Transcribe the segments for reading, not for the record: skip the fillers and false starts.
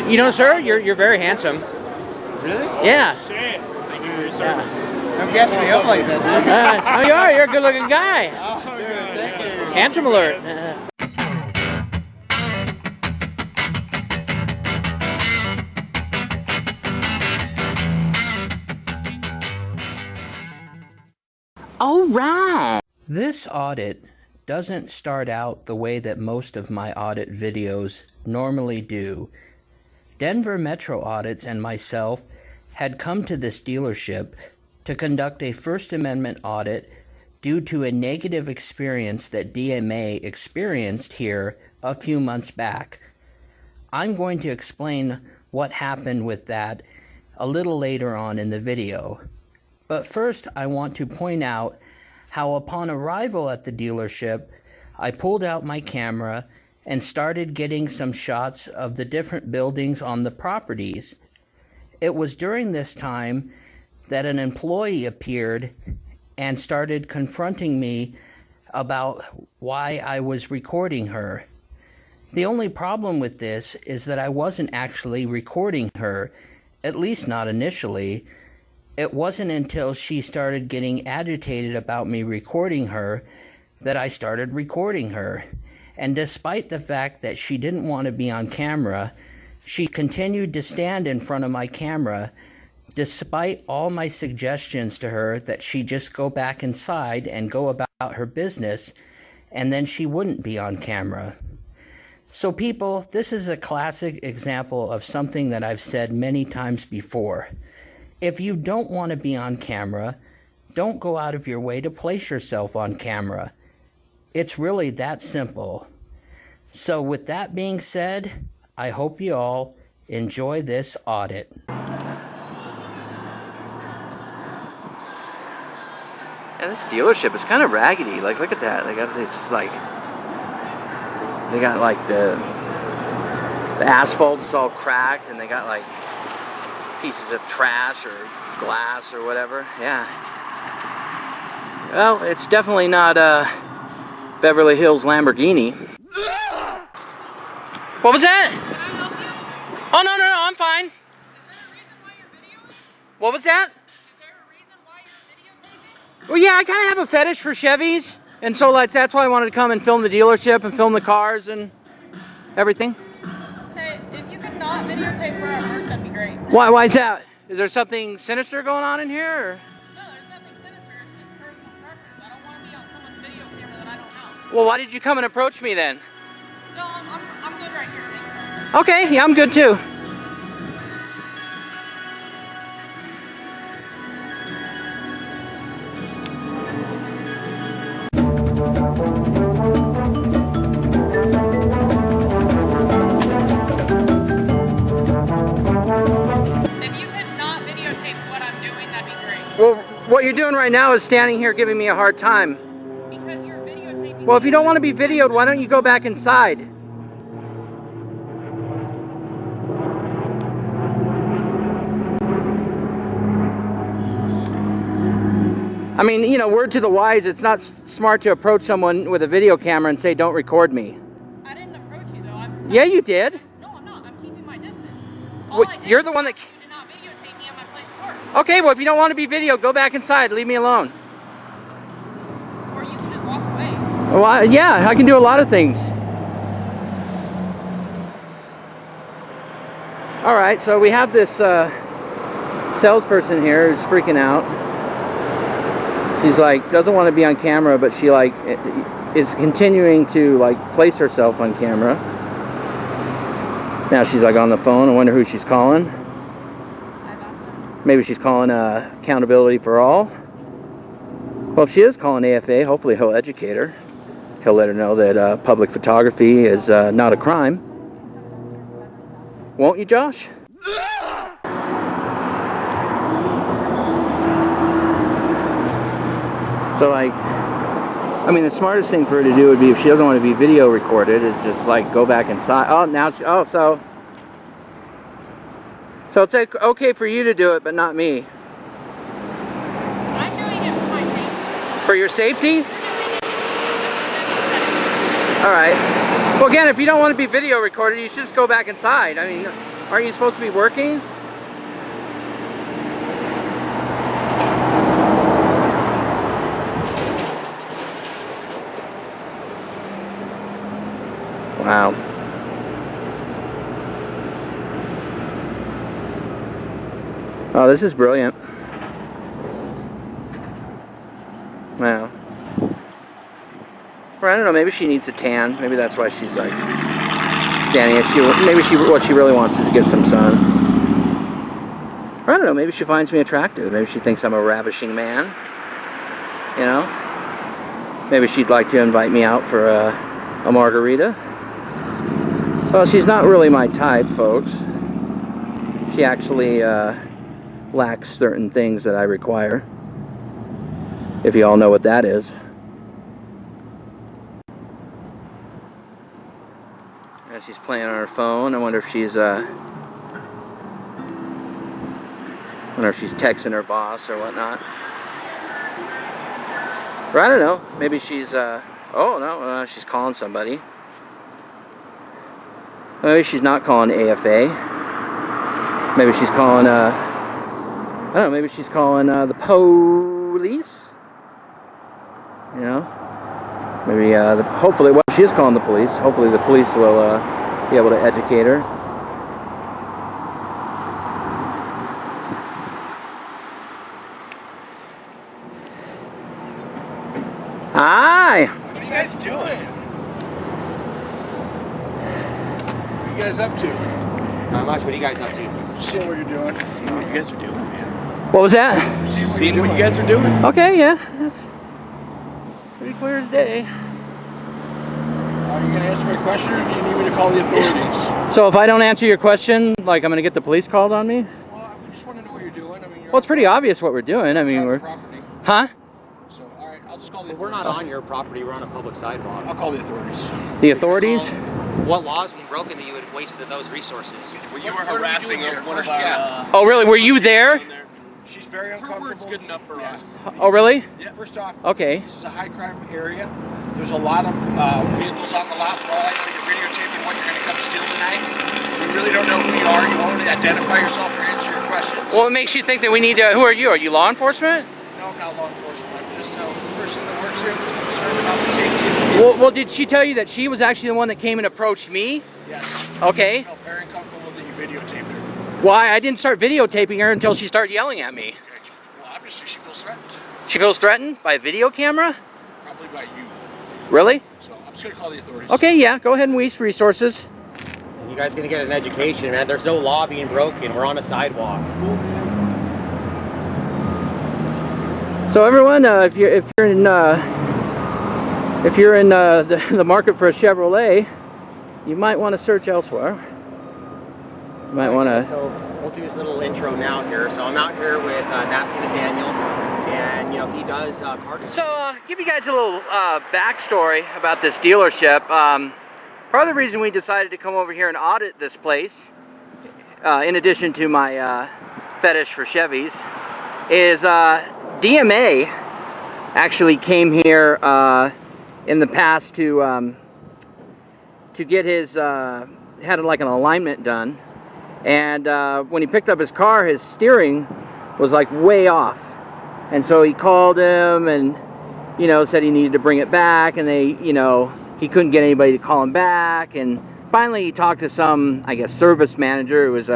You know, sir, you're very handsome. Really? Yeah. Shit. Thank you for your service. Yeah. Don't gas me up like that, dude. Oh, you are. You're a good-looking guy. Oh, dude, thank you. Handsome alert. All right. This audit doesn't start out the way that most of my audit videos normally do. Denver Metro Audits and myself had come to this dealership to conduct a First Amendment audit due to a negative experience that DMA experienced here a few months back. I'm going to explain what happened with that a little later on in the video. But first, I want to point out how upon arrival at the dealership, I pulled out my camera and started getting some shots of the different buildings on the properties. It was during this time that an employee appeared and started confronting me about why I was recording her. The only problem with this is that I wasn't actually recording her, at least not initially. It wasn't until she started getting agitated about me recording her that I started recording her. And despite the fact that she didn't want to be on camera, she continued to stand in front of my camera despite all my suggestions to her that she just go back inside and go about her business, and then she wouldn't be on camera. So people, this is a classic example of something that I've said many times before. If you don't want to be on camera, don't go out of your way to place yourself on camera. It's really that simple. So with that being said, I hope you all enjoy this audit. And this dealership is kind of raggedy. Like, look at that. They got this, like, they got like the asphalt is all cracked, and they got like pieces of trash or glass or whatever. Yeah. Well, it's definitely not Beverly Hills Lamborghini. What was that? Can I help you? Oh, no, I'm fine. Is there a reason why you're videoing? What was that? Is there a reason why you're videotaping? Well, yeah, I kind of have a fetish for Chevys, and so like that's why I wanted to come and film the dealership and film the cars and everything. Okay, if you could not videotape where I work, that'd be great. Why is that? Is there something sinister going on in here? Or? No, there's nothing sinister. It's just personal preference. I don't want to be on someone's video camera that I don't know. Well, why did you come and approach me then? No, I'm good right here. It makes sense. Okay, yeah, I'm good too. If you could not videotape what I'm doing, that'd be great. Well, what you're doing right now is standing here giving me a hard time. Because you're videotaping. Well, if you don't want to be videoed, why don't you go back inside? I mean, you know, word to the wise, it's not smart to approach someone with a video camera and say, don't record me. I didn't approach you though. Yeah, you did. No, I'm not. I'm keeping my distance. You're the one that... You did not videotape me at my place of work. Okay, well, if you don't want to be videoed, go back inside. Leave me alone. Or you can just walk away. Well, yeah, I can do a lot of things. All right, so we have this salesperson here who's freaking out. She's like, doesn't want to be on camera, but she like is continuing to like place herself on camera. Now she's like on the phone. I wonder who she's calling. I've asked her. Maybe she's calling Accountability for All. Well, if she is calling AFA, hopefully he'll educate her. He'll let her know that public photography is not a crime. Won't you, Josh? So like, I mean, the smartest thing for her to do would be, if she doesn't want to be video recorded, is just like go back inside. Oh, now, so it's okay for you to do it, but not me. I'm doing it for my safety. For your safety? All right. Well, again, if you don't want to be video recorded, you should just go back inside. I mean, Aren't you supposed to be working? Wow. Oh, this is brilliant. Wow. Or I don't know, maybe she needs a tan. Maybe that's why she's like standing. What she really wants is to get some sun. Or I don't know, maybe she finds me attractive. Maybe she thinks I'm a ravishing man. You know? Maybe she'd like to invite me out for a margarita. Well, she's not really my type, folks. She actually lacks certain things that I require. If you all know what that is. And she's playing on her phone. I wonder if she's texting her boss or whatnot. Or I don't know. Maybe she's oh no, she's calling somebody. Maybe she's not calling AFA. Maybe she's calling I don't know, maybe she's calling the police. You know? Maybe hopefully, well, she is calling the police. Hopefully the police will be able to educate her. Hi! What are you guys doing? What are you guys up to? Not much. What are you guys up to? Just seeing what you're doing. Seeing what you guys are doing, man. What was that? Just Seeing what you guys are doing. Okay, yeah. Pretty clear as day. Are you going to answer my question, or do you need me to call the authorities? So if I don't answer your question, like I'm going to get the police called on me? Well, I just want to know what you're doing. I mean, you're Well, it's pretty obvious what we're doing. I mean, we're... property. Huh? So, all right, I'll just call the We're authorities. not on your property. We're on a public sidewalk. I'll call the authorities. The authorities? What laws been broken that you would waste those resources? Well, you were What are we harassing doing here? one of First, our... yeah. Oh, really? Were you there? She's very uncomfortable. Her word's good enough for us. Oh, really? Yeah. First off, Okay. this is a high crime area. There's a lot of vehicles on the lot. For all I know, you're videotaping what you're going to come steal tonight. We really don't know who you are. You won't identify yourself or answer your questions. Well, it makes you think that we need to... Who are you? Are you law enforcement? No, I'm not law enforcement. I'm just a person that works here that's concerned about the safety of the vehicles. Well, did she tell you that she was actually the one that came and approached me? Yes. Okay. I felt very uncomfortable that you videotaped her. Why? I didn't start videotaping her until she started yelling at me. Okay. Well, obviously she feels threatened. She feels threatened by a video camera? Probably by you. Really? So I'm just going to call the authorities. Okay, yeah. Go ahead and waste resources. You guys gonna get an education, man. There's no law being broken. We're on a sidewalk. So everyone, if you're in the market for a Chevrolet, you might want to search elsewhere. You might want to. So we'll do this little intro now here. So I'm out here with NastyNathaniel, and you know he does car. So give you guys a little backstory about this dealership. Part of the reason we decided to come over here and audit this place, in addition to my fetish for Chevys, is DMA actually came here in the past to get his had like an alignment done, and when he picked up his car, his steering was like way off, and so he called him and said he needed to bring it back, and he couldn't get anybody to call him back, and finally he talked to some, I guess, service manager who was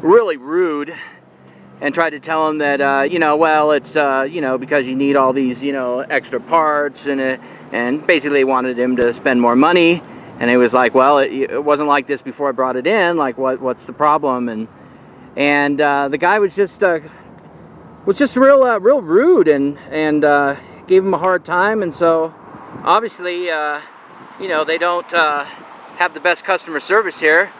really rude, and tried to tell him that well, it's because you need all these extra parts, and basically wanted him to spend more money. And he was like, well, it wasn't like this before I brought it in. Like, what's the problem? And the guy was just real rude, and gave him a hard time. And so obviously they don't have the best customer service here.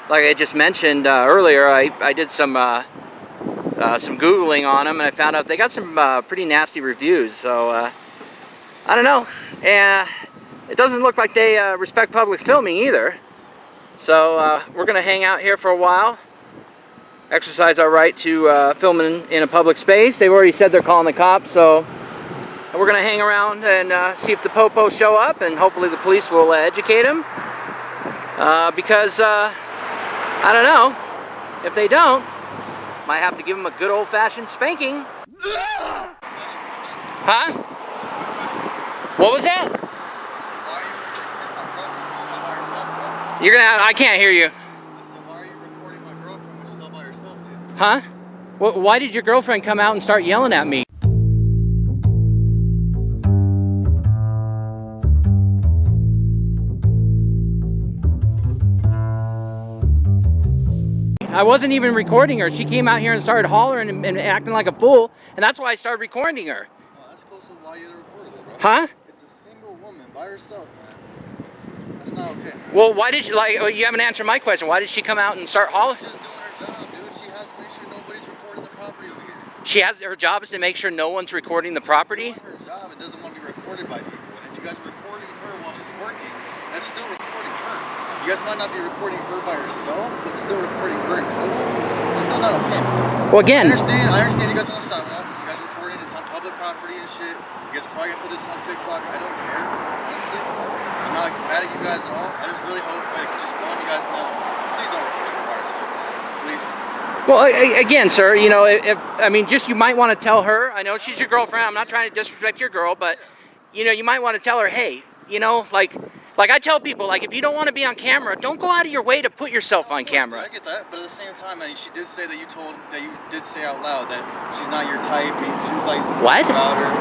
Like I just mentioned earlier, I did some Googling on them, and I found out they got some pretty nasty reviews. So I don't know. It doesn't look like they respect public filming either. So we're going to hang out here for a while, exercise our right to film in a public space. They've already said they're calling the cops, so we're going to hang around and see if the popos show up, and hopefully the police will educate them. Because I I don't know. If they don't, might have to give them a good old-fashioned spanking. Huh? What was that? You're gonna have, I can't hear you. Why are you recording my girlfriend when she's all by herself, dude? Huh? Why did your girlfriend come out and start yelling at me? I wasn't even recording her. She came out here and started hollering and acting like a fool, and that's why I started recording her. Oh, that's close to why you recorded it, bro. Huh? It's a single woman by herself, man. That's not okay, man. Well, why did you, like, you haven't answered my question. Why did she come out and start hollering? She's just doing her job, dude. She has to make sure nobody's recording the property over here. Her job is to make sure no one's recording the property? She's doing her job and doesn't want to be recorded by people. And if you guys are recording her while she's working, that's still recording her. You guys might not be recording her by herself, but still recording her in total. It's still not okay, man. Well, again, I understand you guys are on the sidewalk. You guys are recording. It's on public property and shit. You guys are probably gonna put this on TikTok. I don't care, honestly. I'm not mad at you guys at all. I just really hope, just want you guys to know, please don't record her by herself, man. Please. well, again, sir, you know, I mean, just you might want to tell her. I know she's your girlfriend. I'm not trying to disrespect your girl, but you know, you might want to tell her, hey, you know, like I tell people, like, if you don't want to be on camera, don't go out of your way to put yourself on camera. I get that, but at the same time, man, she did say that you did say out loud that she's not your type. She was like What? About her,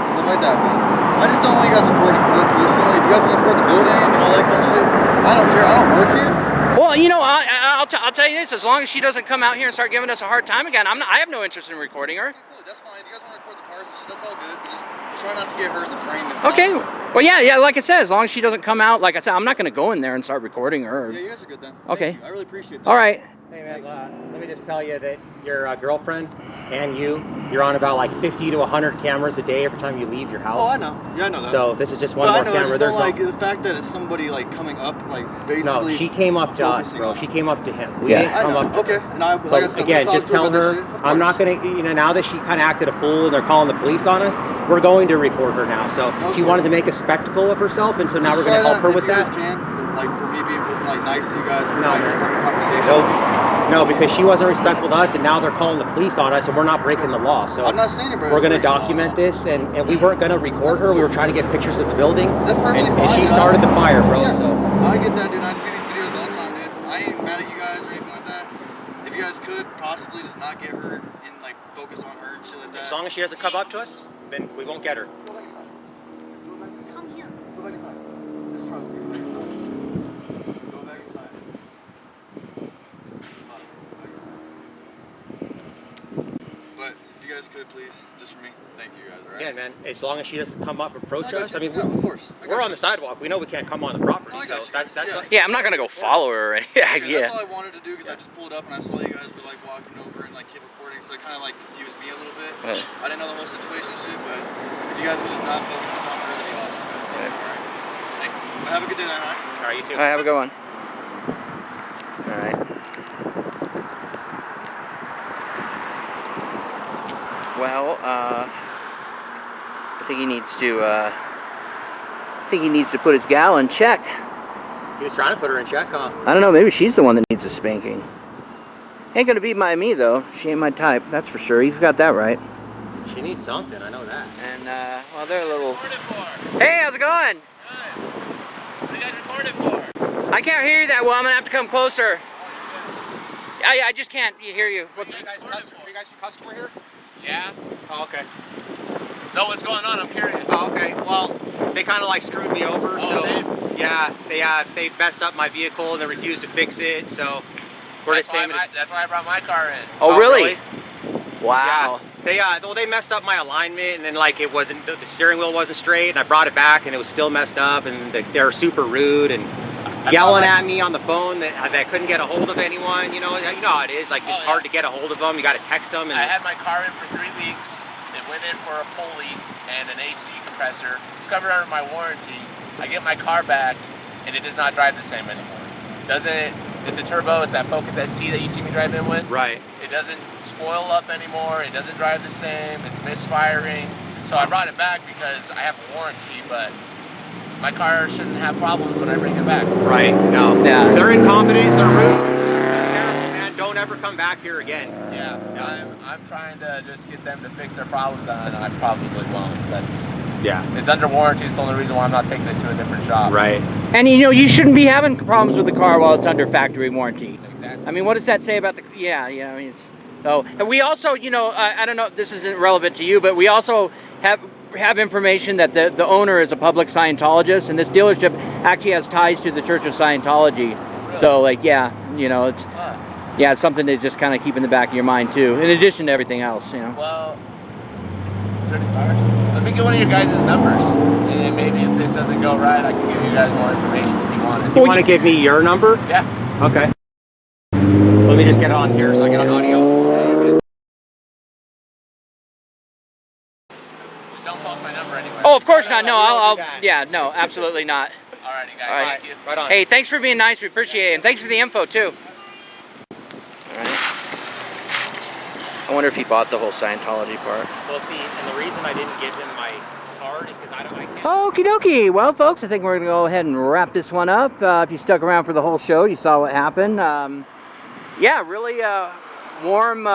stuff like that, man. I just don't want you guys recording her personally. If you guys want to record the building and all that kind of shit, I don't care. I don't work here. Well, you know, I'll tell you this: as long as she doesn't come out here and start giving us a hard time again, I have no interest in recording her. Okay, cool. That's fine. If you guys want to record the cars and shit, that's all good. But just try not to get her in the frame. If Okay. possible. Well, yeah. Like I said, as long as she doesn't come out, like I said, I'm not going to go in there and start recording her. Yeah, you guys are good then. Okay. Thank you. I really appreciate that. All right. Hey man, let me just tell you that your girlfriend and you're on about like 50 to 100 cameras a day every time you leave your house. Oh, I know. Yeah, I know that. So this is just one But more I know, camera. I just There's don't like the fact that it's somebody like coming up, like basically. no, she came up to us, focusing bro. on She it. came up to him. We Yeah. didn't I come know. up to Okay. her. And I, So like I said, again, we'll just talk tell about her this shit, of I'm not course. gonna, now that she kind of acted a fool and they're calling the police on us, we're going to record her now. So she wanted to make a spectacle of herself, and so now Just we're gonna try help her not- with if you that. guys can, like for me being like nice to you guys, and No. like having a conversation. No, because she wasn't respectful to us, and now they're calling the police on us, and we're not breaking the law. So I'm not saying it, bro. we're going to document this, and we weren't going to record her. We were trying to get pictures of the building. That's perfectly and fine, she dude. started the fire, bro. Yeah. So I get that, dude. I see these videos all the time, dude. I ain't mad at you guys or anything like that. If you guys could possibly just not get her and like focus on her and shit like that. as long as she doesn't come up to us, then we won't get her. Come here. Go back inside. Just trust me. Go back inside. But if you guys could, please, just for me, thank you guys, alright? Again, man, as long as she doesn't come up and approach I got us. you. I mean, Yeah, of course. I got we're you. on the sidewalk. We know we can't come on the property. No, I So got you. that's Yeah. Yeah, I'm not going to go follow her or anything. Okay, Yeah. that's all I wanted to do because I just pulled up and I saw you guys were like walking over and like keep recording, so it kind of like confused me a little bit. Right. I didn't know the whole situation and shit, but if you guys could just not focus upon her, that'd be awesome, guys. Thank you, alright? Thank you. Well, have a good day, then, alright? All right, you too. All right, have a good one. All right. Well, I think he needs to put his gal in check. He was trying to put her in check, huh? I don't know, maybe she's the one that needs a spanking. Ain't gonna be by me though. She ain't my type, that's for sure. He's got that right. She needs something. I know that. And well, they're a little. Recorded for? Hey, how's it going? Good. What are you guys recorded for? I can't hear you that well. I'm gonna have to come closer. I just can't hear you. What's... What are you guys recorded for? you guys customer here? Yeah? Oh, okay. No, what's going on? I'm curious. Oh, okay. Well, they kind of like screwed me over. Oh, so same? yeah, they messed up my vehicle and they refused to fix it. So we're That's just why, paying. that's why I brought my car in. Oh, really? Wow. Yeah. They messed up my alignment, and then like it wasn't, the steering whell wasn't straight, and I brought it back and it was still messed up, and they're super rude and yelling at me on the phone that I couldn't get a hold of anyone. You know how it is. Like it's hard to get a hold of them. You got to text them. And I had my car in for 3 weeks. It went in for a pulley and an AC compressor. It's covered under my warranty. I get my car back, and it does not drive the same anymore. It's a turbo. It's that Focus ST that you see me drive in with. right. It doesn't spoil up anymore. It doesn't drive the same. It's misfiring. So I brought it back because I have a warranty, but my car shouldn't have problems when I bring it back. Right. No. Yeah. They're incompetent. They're rude. never come back here again. Yeah, I'm trying to just get them to fix their problems, and I probably won't. It's under warranty. It's the only reason why I'm not taking it to a different shop. Right. And you know, you shouldn't be having problems with the car while it's under factory warranty. Exactly. I mean, what does that say about the? Yeah. I mean, it's, so and we also, you know, I don't know, this isn't relevant to you, but we also have information that the owner is a public Scientologist, and this dealership actually has ties to the Church of Scientology. Really? So, like, yeah, you know, it's yeah, it's something to just kind of keep in the back of your mind too, in addition to everything else, you know. Well, let me get one of your guys' numbers, and then maybe if this doesn't go right, I can give you guys more information if you want it. You want to give me your number? Yeah. Okay. Let me just get it on here so I get on audio. Just don't post my number anywhere. Oh, of course not. No, we don't I'll do that. yeah, no, absolutely not. Alrighty, guys. All right. Thank you. Right on. Hey, thanks for being nice. We appreciate it, and thanks for the info too. All right. I wonder if he bought the whole Scientology part. Well, see, and the reason I didn't give him my card is because I can't. Okie dokie. Well, folks, I think we're going to go ahead and wrap this one up. If you stuck around for the whole show, you saw what happened. Yeah, really warm,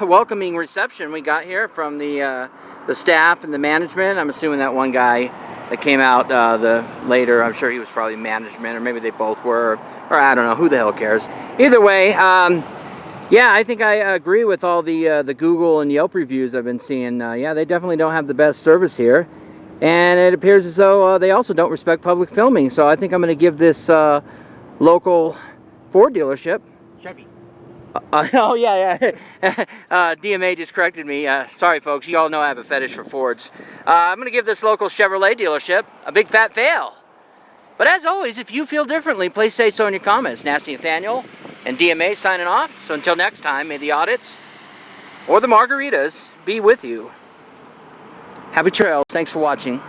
welcoming reception we got here from the staff and the management. I'm assuming that one guy that came out later, I'm sure he was probably management, or maybe they both were, or I don't know, who the hell cares. Either way, yeah, I think I agree with all the Google and Yelp reviews I've been seeing. Yeah, they definitely don't have the best service here. And it appears as though they also don't respect public filming. So I think I'm going to give this local Ford dealership. Chevy. Oh, yeah. DMA just corrected me. Sorry, folks. You all know I have a fetish for Fords. I'm going to give this local Chevrolet dealership a big fat fail. But as always, if you feel differently, please say so in your comments. Nasty Nathaniel and DMA signing off. So until next time, may the audits or the margaritas be with you. Happy trails. Thanks for watching.